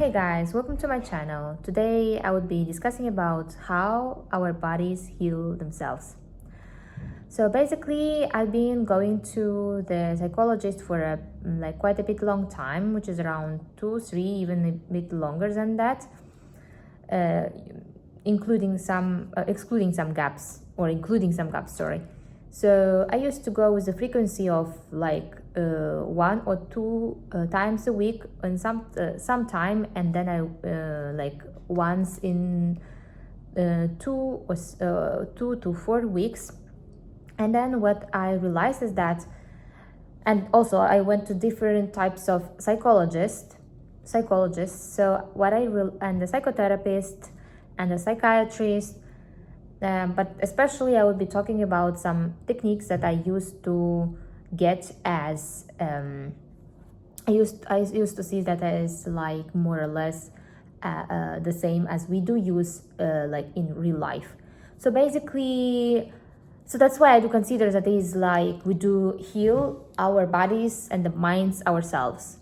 Hey guys, welcome to my channel. Today I would be discussing about how our bodies heal themselves. So basically I've been going to the psychologist for quite a bit long time, which is around 2-3, even a bit longer than that, uh, including some gaps. Sorry. So I used to go with a frequency of 1 or 2 times a week and some time, and then I once in 2 to 4 weeks. And then what I realized is that, and also I went to different types of psychologists. So and the psychotherapist and the psychiatrist. But especially I would be talking about some techniques that I used to get as I used to see that as like more or less the same as we do use in real life. So basically, so that's why I do consider that is like we do heal our bodies and the minds ourselves.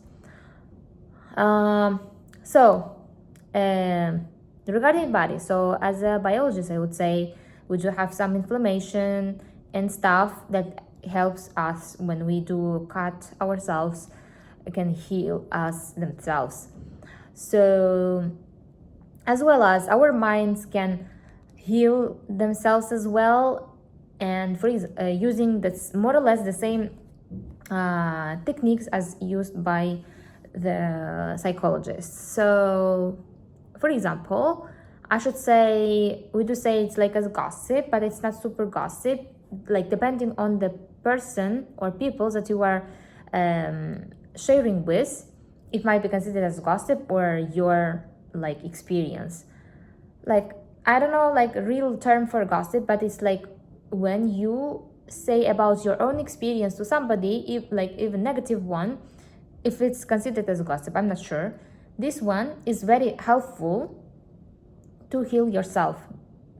So regarding body, so as a biologist, I would say we do have some inflammation and stuff that helps us when we do cut ourselves, can heal us themselves. So as well as our minds can heal themselves as well, and using this more or less the same techniques as used by the psychologists. So for example, I should say, we do say it's like a gossip, but it's not super gossip. Like depending on the person or people that you are sharing with, it might be considered as gossip or your like experience. Like, I don't know like a real term for gossip, but it's like when you say about your own experience to somebody, if like even negative one, if it's considered as gossip, I'm not sure. This one is very helpful to heal yourself,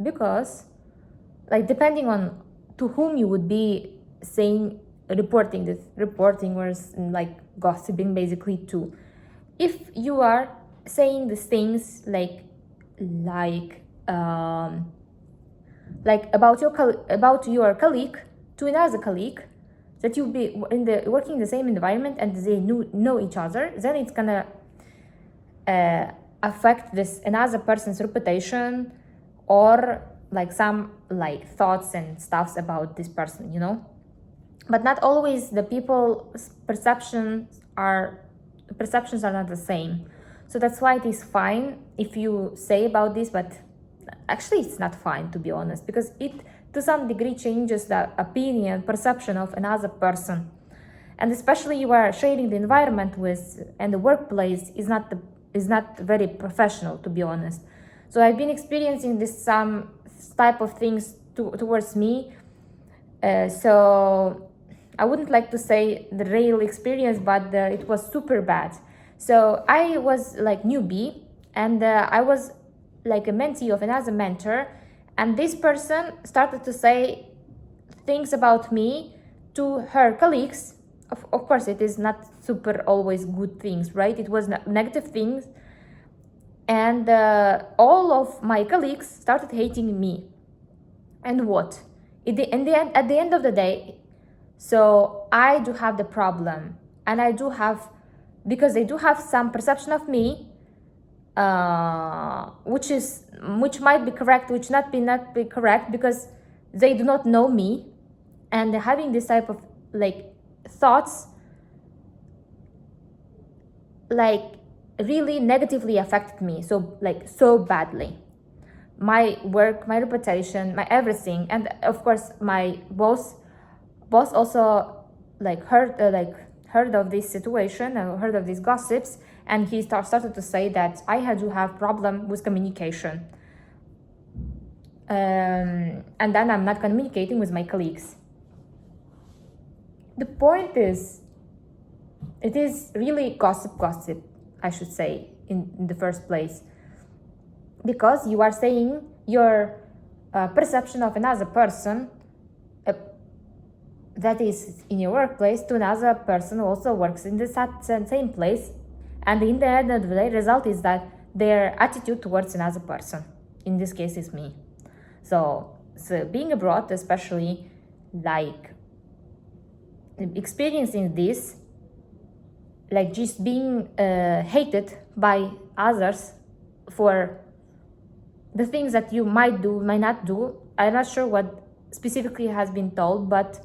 because like depending on to whom you would be reporting or like gossiping basically to. If you are saying these things about your colleague to another colleague, that you'll be working in the same environment and they know each other, then it's gonna affect this another person's reputation or like some like thoughts and stuffs about this person, but not always the people's perceptions are not the same. So that's why it is fine if you say about this, but actually it's not fine, to be honest, because it to some degree changes the opinion, perception of another person. And especially you are sharing the environment with, and the workplace is not very professional, to be honest. So I've been experiencing some type of things towards me. So I wouldn't like to say the real experience, but it was super bad. So I was like newbie, and I was like a mentee of another mentor, and this person started to say things about me to her colleagues. Of course, it is not super always good things, right? It was negative things, and all of my colleagues started hating me. And what? At the end of the day, so I do have the problem, and because they do have some perception of me, which might be correct, which not be correct, because they do not know me, and having this type of like thoughts like really negatively affected me so badly. My work, my reputation, my everything, and of course my boss also like heard of this situation and heard of these gossips, and he started to say that I do have problem with communication, and then I'm not communicating with my colleagues. The point is, it is really gossip, I should say, in the first place, because you are saying your perception of another person that is in your workplace to another person who also works in the same place, And in the end of the day, result is that their attitude towards another person, in this case is me. So being abroad, especially, like experiencing this, like just being hated by others for the things that you might do, might not do. I'm not sure what specifically has been told, but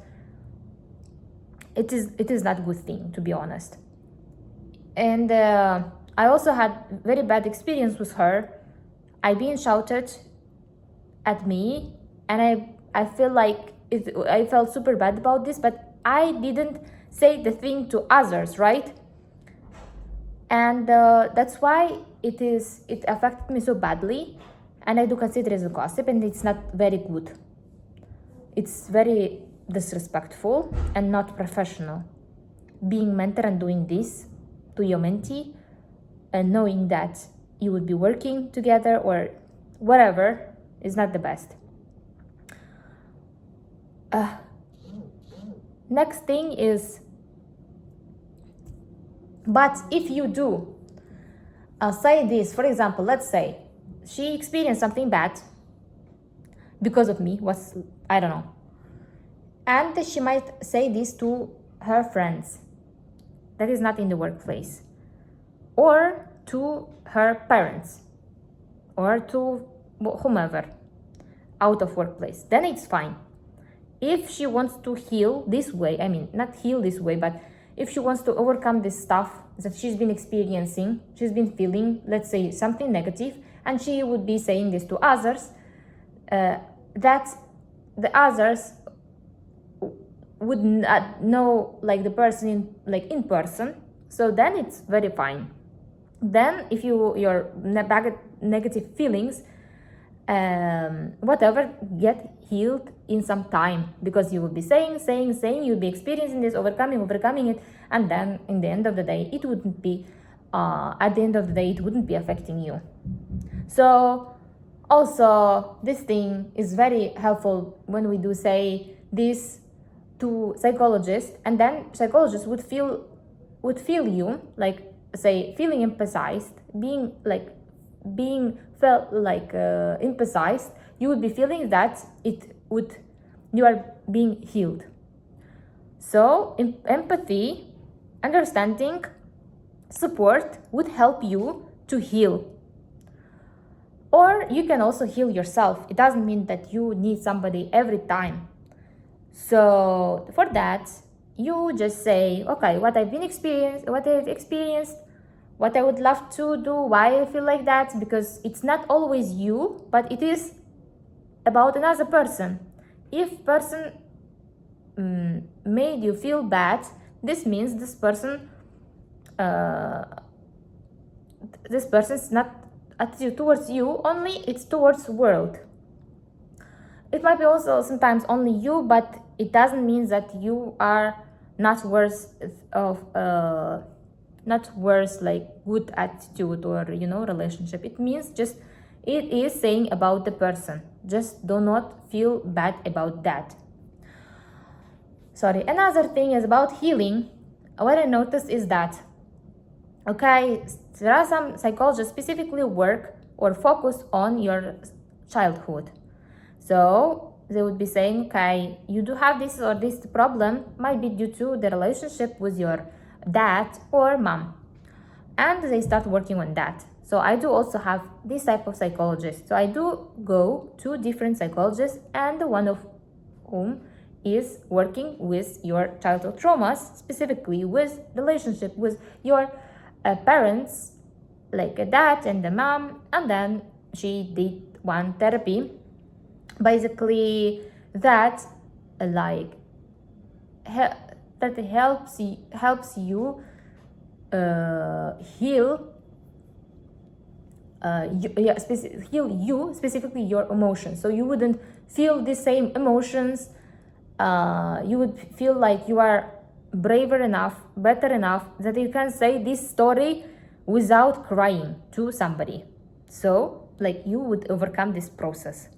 it is not a good thing, to be honest. And I also had very bad experience with her. I been shouted at me, and I feel like I felt super bad about this, but I didn't say the thing to others, right? And that's why it affected me so badly, and I do consider it as a gossip, and it's not very good. It's very disrespectful and not professional. Being mentor and doing this to your mentee, and knowing that you would be working together or whatever, is not the best. Next thing is, but if you do say this, for example, let's say she experienced something bad because of me, I don't know, and she might say this to her friends, that is not in the workplace, or to her parents, or to whomever out of workplace, then it's fine. If she wants to heal this way, I mean, not heal this way, but if she wants to overcome this stuff that she's been experiencing, she's been feeling, let's say, something negative, and she would be saying this to others, that the others would not know, like, the person in person, so then it's very fine. Then if your negative feelings, whatever, get healed in some time, because you will be saying, you'll be experiencing this, overcoming it, and then in the end of the day, it wouldn't be affecting you. So also, this thing is very helpful when we do say this to psychologists, and then psychologists would feel you, like, say, feeling empathized, being felt like empathized. You would be feeling that you are being healed. So empathy, understanding, support would help you to heal. Or you can also heal yourself. It doesn't mean that you need somebody every time. So for that, you just say, okay, what I've experienced, what I would love to do, why I feel like that, because it's not always you, but it is about another person. If person made you feel bad, this means this person's not attitude towards you only, it's towards world. It might be also sometimes only you, but it doesn't mean that you are not worth like good attitude or relationship. It means just it is saying about the person. Just do not feel bad about that. Sorry. Another thing is about healing. What I noticed is that, okay, there are some psychologists specifically work or focus on your childhood. So they would be saying, okay, you do have this or this problem, might be due to the relationship with your dad or mom, and they start working on that. So I do also have this type of psychologist. So I do go to different psychologists, and one of whom is working with your childhood traumas, specifically with relationship with your parents, like a dad and the mom. And then she did one therapy, basically, that helps you heal you, specifically your emotions. So you wouldn't feel the same emotions. You would feel like you are braver enough, better enough, that you can say this story without crying to somebody. So, like, you would overcome this process.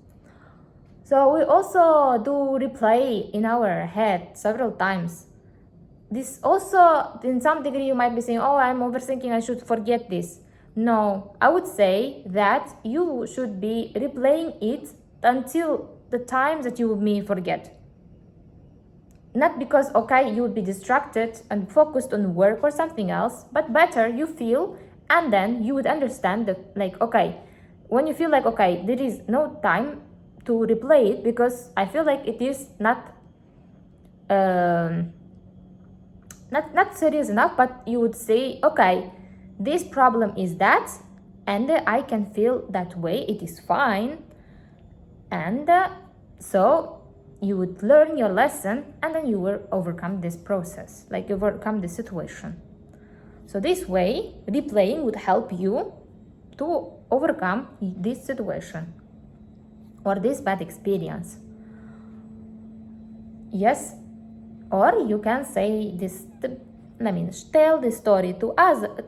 So we also do replay in our head several times this also, in some degree, you might be saying, oh, I'm overthinking, I should forget this. No, I would say that you should be replaying it until the times that you may forget. Not because, okay, you would be distracted and focused on work or something else, but better you feel, and then you would understand that, like, okay, when you feel like, okay, there is no time to replay it because I feel like it is not serious enough, but you would say, okay, this problem is that, and I can feel that way, it is fine, and so you would learn your lesson, and then you will overcome this process, like overcome the situation. So this way, replaying would help you to overcome this situation or this bad experience. Yes, or you can say this, tell the story to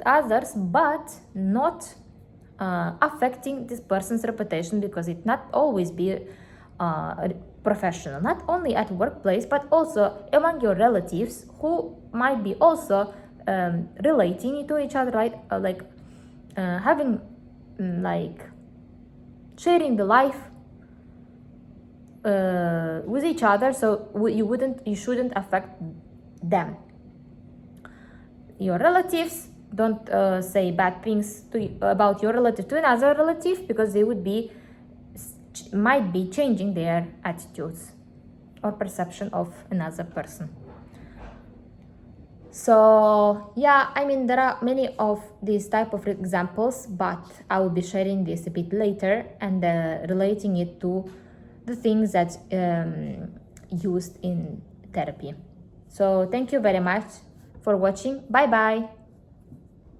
others, but not affecting this person's reputation, because it not always be professional, not only at workplace, but also among your relatives who might be also relating to each other, right? Having sharing the life with each other, so you shouldn't affect them. Your relatives, don't say bad things about your relative to another relative, because they might be changing their attitudes or perception of another person. So yeah, there are many of these type of examples, but I will be sharing this a bit later and relating it to the things that used in therapy. So thank you very much for watching. Bye bye.